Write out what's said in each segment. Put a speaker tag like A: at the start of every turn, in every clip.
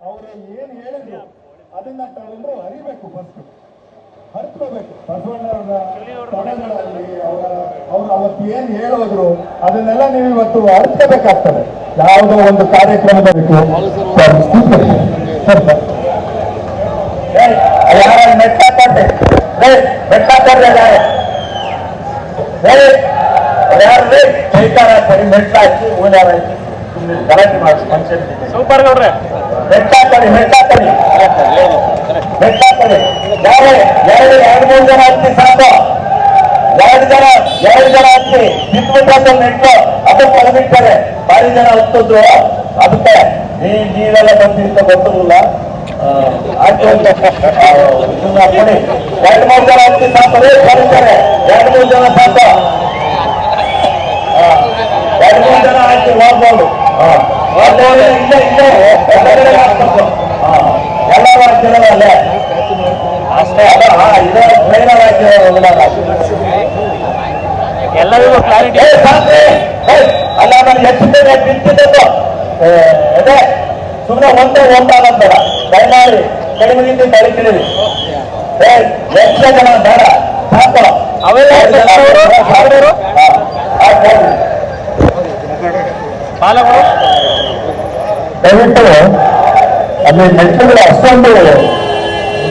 A: ಅವರು ಏನು ಹೇಳಿದ್ರು ಅದನ್ನ ತಾವೆಲ್ಲರೂ ಅರಿಬೇಕು, ಫಸ್ಟ್ ಅರ್ತ್ಕೋಬೇಕು. ಬಸವಣ್ಣವರ ಪದಗಳಲ್ಲಿ ಅವರು ಅವತ್ತು ಏನ್ ಹೇಳೋದ್ರು ಅದನ್ನೆಲ್ಲ ನೀವು ಇವತ್ತು ಅರ್ತ್ಕೋಬೇಕಾಗ್ತದೆ. ಯಾವುದೋ ಒಂದು ಕಾರ್ಯಕ್ರಮದ ಯಾರ ಮೆಟ್ಟಾಕಟ್ಟೆ ಯಾರೇ ಕೈಕಾರ ಸರಿ ಮೆಟ್ಟ ಹಾಕಿ ಓಡಾಡ ಗಲಾಟೆ ಮಾಡಿ ಪಂಚಾಯತ್ ಸೂಪರ್ ಗೌಡ್ರೆ ಮೆಟ್ಟಾಕಡಿ ಯಾರೇ ಎರಡು ಮೂರು ಜನ ಹತ್ತಿ ಸಾಕು, ಎರಡು ಜನ ಹತ್ತಿ ಬಿಟ್ಬಿಟ್ಟು ನೆಟ್ಟು ಅದಕ್ಕೆ ಹೊರಬಿಡ್ತಾರೆ. ಭಾರಿ ಜನ ಹತ್ತಿದ್ರು ಅದಕ್ಕೆ ನೀವೆಲ್ಲ ಬಂದಿರ್ತ ಗೊತ್ತಿರಲಿಲ್ಲ. ಕೊಡಿ, ಎರಡು ಮೂರು ಜನ ಹತ್ತಿ ಸಾಕು ಕರೀತಾರೆ. ಎರಡು ಮೂರು ಜನ ಸಾಕು, ಎರಡು ಮೂರು ಜನ ಹಾಕಿ ಹೋಗ್ಬೋದು. ಎಲ್ಲ ರಾಜ್ಯಗಳಲ್ಲೇ ಅಷ್ಟೇ ಎಲ್ಲರಿಗೂ ಕ್ಲಾರಿಟಿ ಅಲ್ಲ. ನಾನು ಹೆಚ್ಚಿದ್ದೇನೆ ಬಿಟ್ಟಿದ್ದು ಅದೇ ಸುಮ್ಮನೆ ಒಂದಾಗಂತಾರ ದಯಮಾಡಿ ಕಡಿಮೆಗಿಂದ ಬೆಳಿತೀರಿ. ಎಷ್ಟು ಜನ ಬೇಡ ಸಾಕು. ದಯವಿಟ್ಟು ಅಲ್ಲಿ ಮೆಚ್ಚುಗಳು ಅಷ್ಟೊಂದು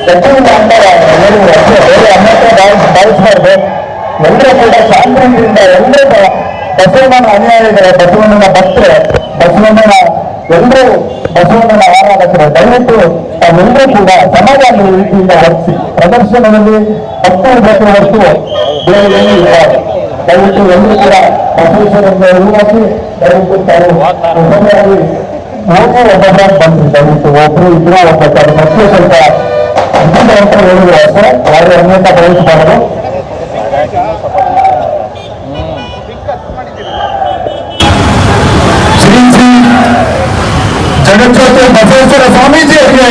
A: ಹೆಚ್ಚಿನ ಅಂತಾರೆ ಭಾವಿಸಬಾರ್ದು. ಎಲ್ಲರೂ ಕೂಡ ಶಾಂತಿಯಿಂದ ಎಲ್ಲರೂ ಬಸವಣ್ಣನ ಅನುಯಾಯಿಗಳು, ಬಸವಣ್ಣನ ಭಕ್ತರು, ಬಸವಣ್ಣನ ಎಲ್ಲರೂ ಬಸವಣ್ಣನ ಆರಾಧಕರು. ದಯವಿಟ್ಟು ತಾವೆಲ್ಲರೂ ಕೂಡ ಸಮಾಜ ರೀತಿಯಿಂದ ವರ್ತಿಸಿ ಪ್ರದರ್ಶನದಲ್ಲಿ ಭಕ್ತರು ಬೇಕು ಹೊರತು ಬೇರೆ ಏನೂ ಇಲ್ಲ. ದಯವಿಟ್ಟು ಎಲ್ಲರೂ ಕೂಡ ಬಸವೇಶ್ವರರಿಂದ ಉರುವಾಸಿ ದಯವಿಟ್ಟು ತಾವು ಹೊಸದಾಗಿ ಹೋಗಿ ಒಬ್ಬೊಬ್ಬ ಬಂದ್ರಿ. ದಯವಿಟ್ಟು ಒಬ್ರು ಇದ್ರು ಒಬ್ಬರು ಮತ್ತೆ ಸ್ವಲ್ಪ ಅಂತ ಹೇಳಿದ್ರು ಅಷ್ಟೇ, ಯಾರು ಅನೇಕ ಪ್ರವೇಶಿಸಬಾರದು. ಶ್ರೀ ಶ್ರೀ ಜಗಜ್ಯೋತಿ ಬಸವೇಶ್ವರ ಸ್ವಾಮೀಜಿ ಅವರಿಗೆ,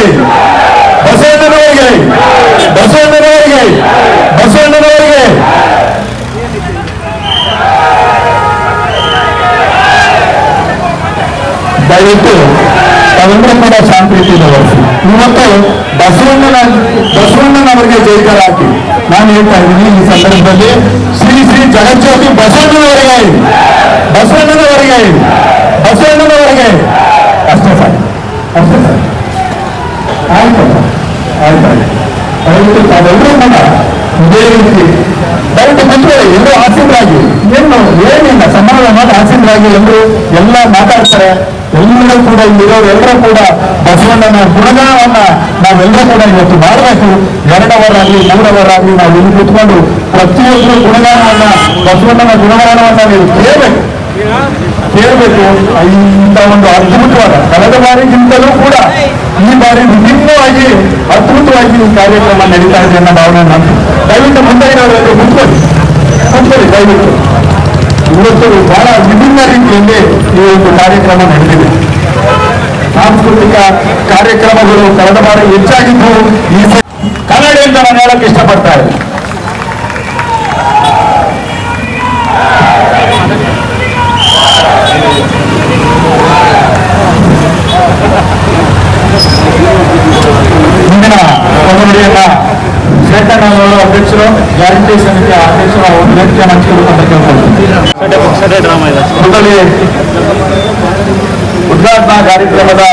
A: ಬಸವಣ್ಣನವರಿಗೆ ದಯವಿಟ್ಟು ತಾವೆಲ್ಲರೂ ಕೂಡ ಶಾಂತಿ ರೀತಿಯಿಂದ ವಹಿಸಿ. ಇವತ್ತು ಬಸವಣ್ಣನವರಿಗೆ ಜೈಕಾರ ಹಾಕಿ ನಾನು ಹೇಳ್ತಾ ಇದ್ದೀನಿ ಈ ಸಂದರ್ಭದಲ್ಲಿ ಶ್ರೀ ಶ್ರೀ ಜಗಜ್ಯೋತಿ ಬಸವಣ್ಣನವರಿಗೆ ಅಷ್ಟೇ ಸಾಕು. ಆಯ್ತು ದಯವಿಟ್ಟು ತಾವೆಲ್ಲರೂ ಕೂಡ ಇದೇ ರೀತಿ ದಯವಿಟ್ಟು ಮುಂದುವರೆ ಎಲ್ಲರೂ ಆಸೀನರಾಗಿ ಏನಿಲ್ಲ ಸಮಾಧಾನ ಮಾಡಿ ಆಸೀನರಾಗಿ ಎಲ್ಲ ಮಾತಾಡ್ತಾರೆ. ಎಲ್ಲರೂ ಕೂಡ ಇಲ್ಲಿರೋರು ಎಲ್ಲರೂ ಕೂಡ ಬಸವಣ್ಣನ ಗುಣಗಾನವನ್ನ ನಾವೆಲ್ಲರೂ ಕೂಡ ಇವತ್ತು ಮಾಡಬೇಕು. 2 ಅವರಾಗಲಿ 3 ಅವರಾಗಲಿ ನಾವು ಇಲ್ಲಿ ಕೂತ್ಕೊಂಡು ಪ್ರತಿಯೊಬ್ಬರು ಗುಣಗಾನವನ್ನ ಬಸವಣ್ಣನ ಗುಣಗಾನವನ್ನ ನೀವು ಕೇಳಬೇಕು. ಇಂಥ ಒಂದು ಅದ್ಭುತವಾದ ಕಳೆದ ಬಾರಿಗಿಂತಲೂ ಕೂಡ ಈ ಬಾರಿ ವಿಭಿನ್ನವಾಗಿ ಅದ್ಭುತವಾಗಿ ಈ ಕಾರ್ಯಕ್ರಮ ನಡೀತಾ ಇದೆ ಅನ್ನೋ ಭಾವನೆ ನಾನು ದಯವಿಟ್ಟು ಮುಂದಾಗಿರೋರೆಲ್ಲರೂ ಕೂತ್ಕೊಳ್ಳಿ ದಯವಿಟ್ಟು. ಇವತ್ತು ಬಹಳ ವಿಭಿನ್ನ ರೀತಿಯಲ್ಲಿ ಈ ಒಂದು ಕಾರ್ಯಕ್ರಮ ನಡೆದಿದೆ. ಸಾಂಸ್ಕೃತಿಕ ಕಾರ್ಯಕ್ರಮಗಳು ಕಳೆದ ಬಾರಿ ಹೆಚ್ಚಾಗಿದ್ದು ಈ ಕನ್ನಡ ಅಂತ ನಾನು ಹೇಳಕ್ಕೆ ಇಷ್ಟಪಡ್ತಾ ಇದ್ದೀನಿ. ಮುಂದಿನ ಕೊನೆಯನ್ನ ಶ್ವೇತಣ್ಣನವರು ಅಧ್ಯಕ್ಷರು, ಗ್ಯಾರಂಟಿ ಸಮಿತಿಯ ಅಧ್ಯಕ್ಷರು ಅವರು ವೇದಿಕೆಯನ್ನು ಹಂಚಿಕೊಳ್ಳುವಂತ ಉದ್ಘಾಟನಾ ಕಾರ್ಯಕ್ರಮದ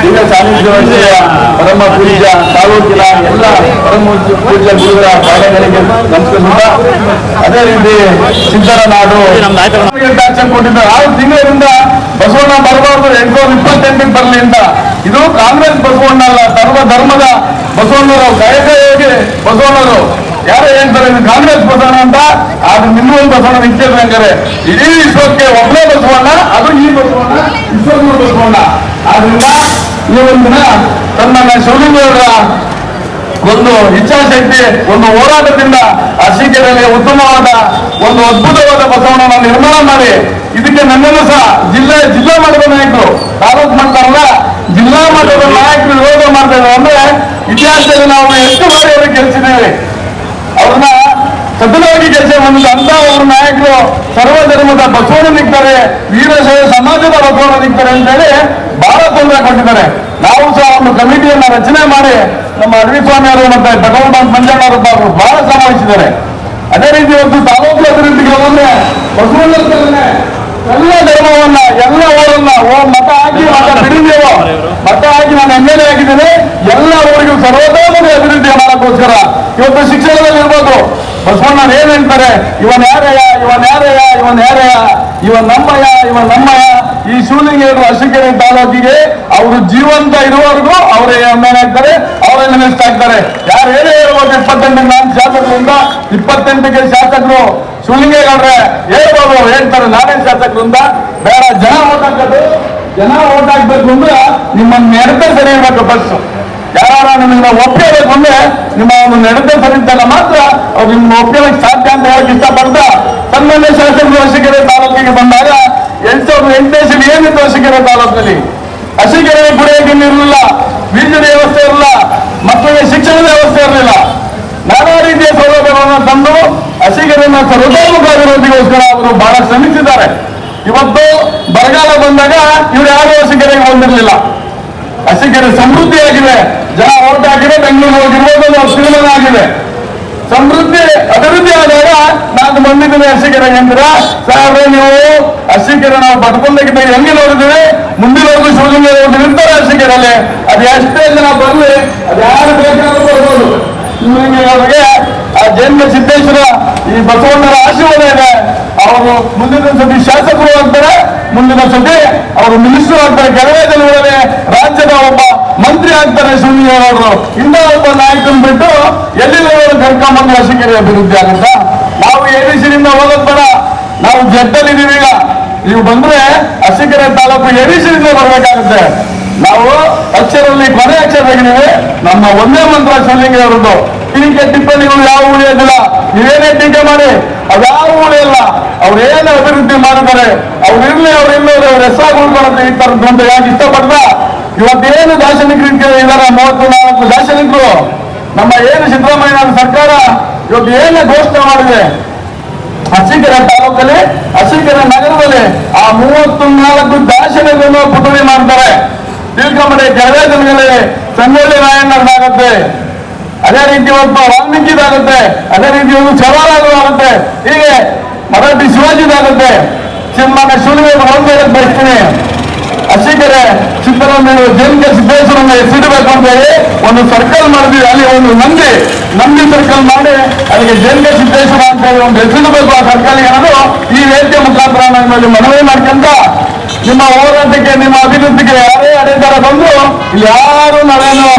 A: ದಿವ್ಯ ಸಾನ್ನಿಧ್ಯ ಪರಮ ಪೂಜ್ಯ ತಾಲೂಕಿನ ಎಲ್ಲ ಪರಮ ಪೂಜ್ಯ ಗುರುಗಳ ಪಾದಗಳಿಗೆ ನಮಸ್ಕರಿಸುತ್ತಾ, ಅದೇ ರೀತಿ ಸಿದ್ದರನಾಡು ಆಕ್ಷನ್ ಕೊಟ್ಟಿದ್ದಾರೆ. 6 ತಿಂಗಳಿಂದ ಬಸವಣ್ಣ ಬರಬಾರ್ದು 828ಕ್ಕೆ ಬರಲಿ ಅಂತ. ಇದು ಕಾಂಗ್ರೆಸ್ ಬಸವಣ್ಣ ಅಲ್ಲ, ಧರ್ಮದ ಬಸವಣ್ಣರು, ಕೈಗೆ ಬಸವಣ್ಣರು. ಯಾರು ಹೇಳ್ತಾರೆ ಇದು ಕಾಂಗ್ರೆಸ್ ಬಸವಣ್ಣ ಅಂತ? ಅದು ಇನ್ನೊಂದು ಬಸವಣ್ಣ ನಿಂತಿರ್ಬೇಕಾರೆ ಇಡೀ ವಿಶ್ವಕ್ಕೆ ಒಬ್ಬನೇ ಬಸವಣ್ಣ, ಅದು ಈ ಬಸವಣ್ಣ, ವಿಶ್ವಗುರು ಬಸವಣ್ಣ. ಆದ್ರಿಂದ ಈ ಒಂದು ದಿನ ತನ್ನ ಶಿವಲಿಂಗೇಗೌಡರ ಒಂದು ಇಚ್ಛಾಶಕ್ತಿ, ಒಂದು ಹೋರಾಟದಿಂದ ಅರಸೀಕೆರೆಯಲ್ಲಿ ಉತ್ತಮವಾದ ಒಂದು ಅದ್ಭುತವಾದ ಬಸವಣ್ಣನ ನಿರ್ಮಾಣ ಮಾಡಿ ಇದಕ್ಕೆ ನನ್ನನ್ನು ಸಹ ಜಿಲ್ಲಾ ಮಟ್ಟದ ನಾಯಕರು, ತಾಲೂಕು ಮಟ್ಟದಲ್ಲ ಜಿಲ್ಲಾ ಮಟ್ಟದ ನಾಯಕರು ವಿರೋಧ ಮಾಡ್ತಾ ಇದ್ದಾರೆ. ಅಂದ್ರೆ ಇತಿಹಾಸದಲ್ಲಿ ನಾವು ಎಷ್ಟು ಬಾರಿ ಅವ್ರಿಗೆ ಗೆಲ್ಲಿಸಿದ್ದೇವೆ, ಅವ್ರನ್ನ ಚತುರವಾಗಿ ಕೆಲಸ ಬಂದಿದ್ದ ಅಂತ ಅವ್ರ ನಾಯಕರು ಸರ್ವಧರ್ಮದ ಬಸವಣ್ಣ ನಿಗ್ತಾರೆ, ವೀರಶೈವ ಸಮಾಜದ ಬಸವಣ್ಣ ನಿಗ್ತಾರೆ ಅಂತ ಹೇಳಿ ಬಹಳ ತೊಂದರೆ ಕೊಟ್ಟಿದ್ದಾರೆ. ನಾವು ಸಹ ಒಂದು ಕಮಿಟಿಯನ್ನ ರಚನೆ ಮಾಡಿ ನಮ್ಮ ಅರವಿಸ್ವಾಮಿ ಅವರು ಮತ್ತೆ ಪೆಟ್ರೋಲ್ ಬಂಕ್ ಮಂಜಣ್ಣ ಅವರು ಬಹಳ ಶ್ರಮ ವಹಿಸಿದ್ದಾರೆ. ಅದೇ ರೀತಿ ಒಂದು ತಾಲೂಕು ಅಭಿವೃದ್ಧಿಗೆ ಹೋದ್ರೆ ಬಸವಣ್ಣನೇ ಎಲ್ಲ ಧರ್ಮವನ್ನ ಎಲ್ಲ ಊರನ್ನ ಮತ ಹಾಕಿ ಮತ ಬಿಡಿದೇವೋ ಮತ ಹಾಕಿ ನಾನು MLA ಆಗಿದ್ದೇನೆ. ಎಲ್ಲ ಊರಿಗೂ ಸರ್ವತೋಮುಖ ಅಭಿವೃದ್ಧಿ ಮಾಡೋಕ್ಕೋಸ್ಕರ ಇವತ್ತು ಶಿಕ್ಷಣದಲ್ಲಿ ಇರ್ಬೋದು. ಬಸವಣ್ಣ ಏನ್ ಹೇಳ್ತಾರೆ, ಇವನ್ ಯಾರಯ್ಯ ಇವನ್ ಯಾರಯ್ಯ ಇವನ್ ಯಾರಯ್ಯ ಇವನ್ ನಮ್ಮಯ್ಯ ಈ ಶಿವಲಿಂಗೇಶ್ವರ ಅರಸೀಕೆರೆ ತಾಲೂಕಿಗೆ ಅವರು ಜೀವಂತ ಇರುವವರೆಗೂ ಅವರೇ MLA ಆಗ್ತಾರೆ, ಅವರೇ ಮಿನಿಸ್ಟರ್ ಆಗ್ತಾರೆ. ಯಾರು ಏನೇ ಹೇಳ್ಬೋದು 28 ನಾನು ಶಾಸಕರಿಂದ 28ಕ್ಕೆ ಶಾಸಕರು ಶಿವಲಿಂಗೇಗೌಡ್ರೆ ಹೇಳ್ಬೋದು, ಹೇಳ್ತಾರೆ ನಾನೇ ಶಾಸಕರು ಅಂತ. ಬೇಡ, ಜನ ಓಟ್ ಹಾಕೋದು, ಜನ ಓಟ್ ಹಾಕ್ಬೇಕು ಅಂದ್ರೆ ನಿಮ್ಮನ್ನ ನಡತೆ ಸರಿ ಇರ್ಬೇಕು. ಫಸ್ಟ್ ಯಾರ ನಿಮ್ಮನ್ನ ಒಪ್ಪಿಬೇಕು ಅಂದ್ರೆ ನಿಮ್ಮ ಒಂದು ನಡತೆ ಸರಿ ಇದ್ದಾಗ ಮಾತ್ರ ಅವ್ರು ನಿಮ್ಮನ್ನ ಒಪ್ಪಿಯಕ್ಕೆ ಸಾಧ್ಯ ಅಂತ ಹೇಳಕ್ ಇಷ್ಟಪಡ್ತಾ ಸನ್ಮಾನ್ಯ ಶಾಸಕರು ಅರಸೀಕೆರೆ ತಾಲೂಕಿಗೆ ಬಂದಾಗ 2008 ಏನಿತ್ತು ಅರಸೀಕೆರೆ ತಾಲೂಕಿನಲ್ಲಿ? ಅರಸೀಕೆರೆ ಕುಡಿಯೋಕೆ ಇರಲಿಲ್ಲ, ಬೀಜದ ವ್ಯವಸ್ಥೆ ಇರಲಿಲ್ಲ, ಮಕ್ಕಳಿಗೆ ಶಿಕ್ಷಣದ ವ್ಯವಸ್ಥೆ ಇರಲಿಲ್ಲ. ನಾನಾ ರೀತಿಯ ಸೌಲಭ್ಯಗಳನ್ನು ತಂದು ಅರಸೀಕೆರೆಯನ್ನು ಸರ್ವತೋಮುಖ ಅಭಿವೃದ್ಧಿಗೋಸ್ಕರ ಅವರು ಬಹಳ ಶ್ರಮಿಸಿದ್ದಾರೆ. ಇವತ್ತು ಬರಗಾಲ ಬಂದಾಗ ಇವರು ಯಾರು ಅರಸೀಕೆರೆಗೆ ಬಂದಿರಲಿಲ್ಲ. ಅರಸೀಕೆರೆ ಸಮೃದ್ಧಿಯಾಗಿದೆ, ಜನ ಓಟ್ ಹಾಕಿದ್ರೆ ಬೆಂಗಳೂರು ಹೋಗಿರ್ಬೋದು, ನಾವು ಶ್ರೀಮಂತ ಆಗಿದೆ. ಸಮೃದ್ಧಿ ಅಭಿವೃದ್ಧಿ ಆದಾಗ ನಾನು ಬಂದಿದ್ದೀನಿ ಅರಸೀಕೆರೆಗೆ ಅಂತೀರ. ಸಾಹೇಬ್ರೆ, ನೀವು ಅರಸೀಕೆರೆ ನಾವು ಬಡ್ಕೊಂಡಾಗಿದ್ದ ಹೆಂಗೆ ನೋಡಿದ್ದೀವಿ, ಮುಂದಿನವರೆಗೂ ಶಿವಲಿಂಗ ಇರ್ತಾರೆ ಅರಸೀಕೆರೆಯಲ್ಲಿ. ಅದು ಎಷ್ಟೇ ಜನ ಬರಲಿ, ಅದು ಯಾರು ಬೇಕಾದ್ರೂ ಬರ್ಬೋದು. ಶಿವಲಿಂಗೇಗೌಡರಿಗೆ ಆ ಜೈನ ಸಿದ್ದೇಶ್ವರ ಈ ಬಸವಣ್ಣರ ಆಶೀರ್ವಾದ ಇದೆ. ಅವರು ಮುಂದಿನ ಸತಿ ಶಾಸಕರು ಆಗ್ತಾರೆ, ಮುಂದಿನ ಸತಿ ಅವರು ಮಿನಿಸ್ಟರ್ ಆಗ್ತಾರೆ, ಕೆಲವೇ ದಿನಗಳಲ್ಲಿ ರಾಜ್ಯದ ಒಬ್ಬ ಮಂತ್ರಿ ಆಗ್ತಾರೆ ಶಿವಲಿಂಗೇಗೌಡರು. ಇಂಥ ಒಬ್ಬ ನಾಯಕನ ಬಿಟ್ಟು ಎಲ್ಲಿರೋರು ಕರ್ಕೊಂಡ್ಬಂದು ಅರಸೀಕೆರೆ ಅಭಿವೃದ್ಧಿ ಆಗುತ್ತಾ? ನಾವು ಎಡಿಸಿನಿಂದ ಹೋಗೋದ್ ಬೇಡ, ನಾವು ಜಡ್ಡಲ್ಲಿದ್ದೀವಿ. ಈಗ ನೀವು ಬಂದ್ರೆ ಅರಸೀಕೆರೆ ತಾಲೂಕು ಎಡಿಸಿನಿಂದ ಬರ್ಬೇಕಾಗುತ್ತೆ. ನಾವು ಅಕ್ಷರಲ್ಲಿ ಕೊನೆ ಅಕ್ಷರದಾಗಿದ್ದೀವಿ. ನಮ್ಮ ಒಂದೇ ಮಂತ್ರ ಶಿವಲಿಂಗೇಗೌಡರದ್ದು. ಟೀಕೆ ಟಿಪ್ಪಣಿಗಳು ಯಾವ ಉಳಿಯೋದಿಲ್ಲ. ನೀವೇನೇ ಟೀಕೆ ಮಾಡಿ ಅದ್ಯಾವ ಉಳಿಯಲ್ಲ. ಅವ್ರೇನು ಅಭಿವೃದ್ಧಿ ಮಾಡಿದ್ದಾರೆ, ಅವ್ರಿರ್ಲಿ ಅವ್ರಿಲ್ಲೋದು ಅವ್ರ ಹೆಸರು ಉಳ್ಕೊಳ್ಳೋದು ಈ ತರದ್ದು ಅಂತ ಯಾಕೆ ಇಷ್ಟಪಡ್ದ? ಇವತ್ತೇನು ದಾರ್ಶನಿಕರು ಇದ್ದಾರೆ, 34 ದಾರ್ಶನಿಕರು. ನಮ್ಮ ಏನು ಸಿದ್ದರಾಮಯ್ಯ ಸರ್ಕಾರ ಇವತ್ತು ಏನು ಘೋಷಣೆ ಮಾಡಿದೆ, ಅರಸೀಕೆರೆ ತಾಲೂಕಲ್ಲಿ ಅರಸೀಕೆರೆ ನಗರದಲ್ಲಿ ಆ 34 ದಾರ್ಶನಿಕರನ್ನು ಪುಟಣಿ ಮಾಡ್ತಾರೆ. ತಿಳ್ಕೊಂಬಡಿ, ಕೆಲವೇ ದಿನಗಳಲ್ಲಿ ಸಂಗೊಳ್ಳಿ ರಾಯಣ್ಣದಾಗುತ್ತೆ, ಅದೇ ರೀತಿ ಇವತ್ತು ವಾಲ್ಮೀಕಿದಾಗುತ್ತೆ, ಅದೇ ರೀತಿ ಒಂದು ಚವಾಲಾಗುತ್ತೆ, ಹೀಗೆ ಮರಾಠಿ ಶಿವಾಜಿದಾಗುತ್ತೆ. ಸಿನಿಮಾನ ಶಿವಲಿಂಗೇಗೌಡರು ಒಂದು ಹೇಳಕ್ ಬಯಸ್ತೀನಿ, ಅರಸೀಕೆರೆ ಸಿದ್ದರಾಮಯ್ಯ ಜೈನಿಕ ಸಿದ್ದೇಶ್ವರನ್ನ ಹೆಸರಿಡಬೇಕು ಅಂತ ಹೇಳಿ ಒಂದು ಸರ್ಕಲ್ ಮಾಡಿದ್ವಿ. ಅಲ್ಲಿ ಒಂದು ನಂದಿ ಸರ್ಕಲ್ ಮಾಡಿ ಅದಕ್ಕೆ ಜೈನಿಕ ಸಿದ್ದೇಶ್ವರ ಅಂತ ಹೇಳಿ ಒಂದು ಹೆಸರಿಡಬೇಕು. ಆ ಸರ್ಕಲ್ಗೆ ಅನ್ನೋದು ಈ ವೇದಿಕೆ ಮುಖಾಂತರ ನಮ್ಮಲ್ಲಿ ಮನವಿ ಮಾಡ್ಕೊಂತ ನಿಮ್ಮ ಹೋರಾಟಕ್ಕೆ, ನಿಮ್ಮ ಅಭಿವೃದ್ಧಿಗೆ ಯಾರೇ ಅಡೆದಾರ ಬಂದ್ರು ಇಲ್ಲಿ ಯಾರು ನಾವೇನು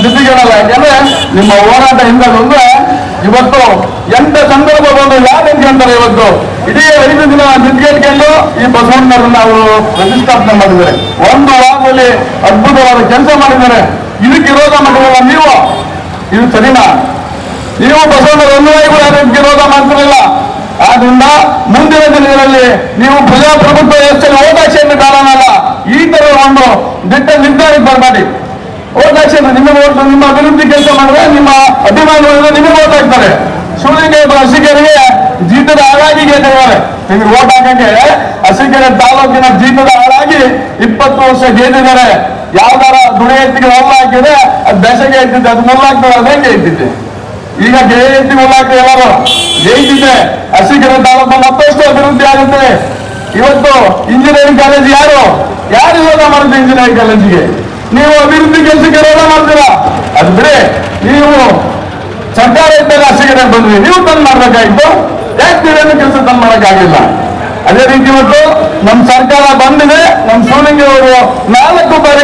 A: ಜೊತೆಗೇಳಲ್ಲ. ಯಾಕಂದ್ರೆ ನಿಮ್ಮ ಹೋರಾಟ ಹಿಂದೆ ಇವತ್ತು ಎಂತ ಸಂದರ್ಭ ಬಂದು ಯಾರು ಅಂತಾರೆ. ಇವತ್ತು ಇಡೀ 5 ದಿನ ನಿಂತ್ಕೊಂಡು ಈ ಬಸವಣ್ಣರನ್ನ ಅವರು ಪ್ರತಿಷ್ಠಾಪನೆ ಮಾಡಿದ್ದಾರೆ. ಒಂದು ವಾರದಲ್ಲಿ ಅದ್ಭುತವಾದ ಕೆಲಸ ಮಾಡಿದ್ದಾರೆ. ಇದಕ್ಕೆ ವಿರೋಧ ಮಾಡಿರಲ್ಲ ನೀವು, ಇದು ಸರಿನಾ? ನೀವು ಬಸವಣ್ಣರ ಅನ್ವಯಿಗಳು ಅದಕ್ಕೆ ವಿರೋಧ ಮಾಡ್ತಿರಲಿಲ್ಲ. ಆದ್ರಿಂದ ಮುಂದಿನ ದಿನಗಳಲ್ಲಿ ನೀವು ಪ್ರಜಾಪ್ರಭುತ್ವ ವ್ಯವಸ್ಥೆಯಲ್ಲಿ ಓಟಾಕ್ಷೆಯನ್ನು ಕಾರಣಲ್ಲ. ಈ ತರ ಒಂದು ದಿಟ್ಟ ನಿರ್ಧಾರಕ್ಕೆ ಬರಬೇಡಿ. ಓಟಾಕ್ಷೆಯನ್ನು ನಿಮ್ಮ ಅಭಿವೃದ್ಧಿ ಕೆಲಸ ಮಾಡಿದ್ರೆ ನಿಮ್ಮ ಅಭಿಮಾನಿಗಳು ನಿಮಗೆ ಓಟ್ ಹಾಕ್ತಾರೆ. ಶಿವಲಿಂಗೇಶ್ವರ ಅರಸೀಕೆರೆಗೆ ಜೀತದ ಹಾಳಾಗಿ ಗೆದ್ದಿದ್ದಾರೆ. ನಿಮಗೆ ಓಟ್ ಹಾಕಕ್ಕೆ ಅರಸೀಕೆರೆ ತಾಲೂಕಿನ ಜೀತದ ಹಾಳಾಗಿ 20 ವರ್ಷ ಗೆದ್ದಿದ್ದಾರೆ. ಯಾವ್ದಾರ ದುಡಿಯತ್ತಿಗೆ ಹೊಲ ಹಾಕಿದ್ರೆ ಅದು ದಶಗೆ ಇಟ್ಟಿದ್ದೆ, ಅದು ಮುಲ್ಲಾಗ್ತದೆ, ಅದೇಗೆ ಇಟ್ಟಿದ್ದೆ. ಈಗ ಜಯಂತಿ ಮುಲ್ಲಾಗ್ತದೆ, ಎಲ್ಲರೂ ಜಯಿಸಿದೆ. ಅರಸೀಕೆರೆ ತಾಲೂಕು ಮತ್ತಷ್ಟು ಅಭಿವೃದ್ಧಿ ಆಗುತ್ತೆ. ಇವತ್ತು ಇಂಜಿನಿಯರಿಂಗ್ ಕಾಲೇಜ್ ಯಾರು ವಿರೋಧ ಮಾಡುತ್ತೆ? ಇಂಜಿನಿಯರಿಂಗ್ ಕಾಲೇಜಿಗೆ ನೀವು ಅಭಿವೃದ್ಧಿ ಕೆಲಸಕ್ಕೆ ವಿರೋಧ ಮಾಡ್ತೀರಾ? ಅದು ಬಿಡಿ, ನೀವು ಸರ್ಕಾರ ಇದ್ದಾಗ ಅರಸೀಕೆರೆ ಬಂದ್ರಿ, ನೀವು ತಂದು ಮಾಡ್ಬೇಕಾಗಿತ್ತು. ಯಾಕೆ ನೀವೇನು ಕೆಲಸ ತಂದು ಮಾಡೋಕ್ಕಾಗಿಲ್ಲ? ಅದೇ ರೀತಿ ಇವತ್ತು ನಮ್ಮ ಸರ್ಕಾರ ಬಂದಿದೆ. ನಮ್ಮ ಶಿವಲಿಂಗೇಗೌಡರು 4 ಬಾರಿ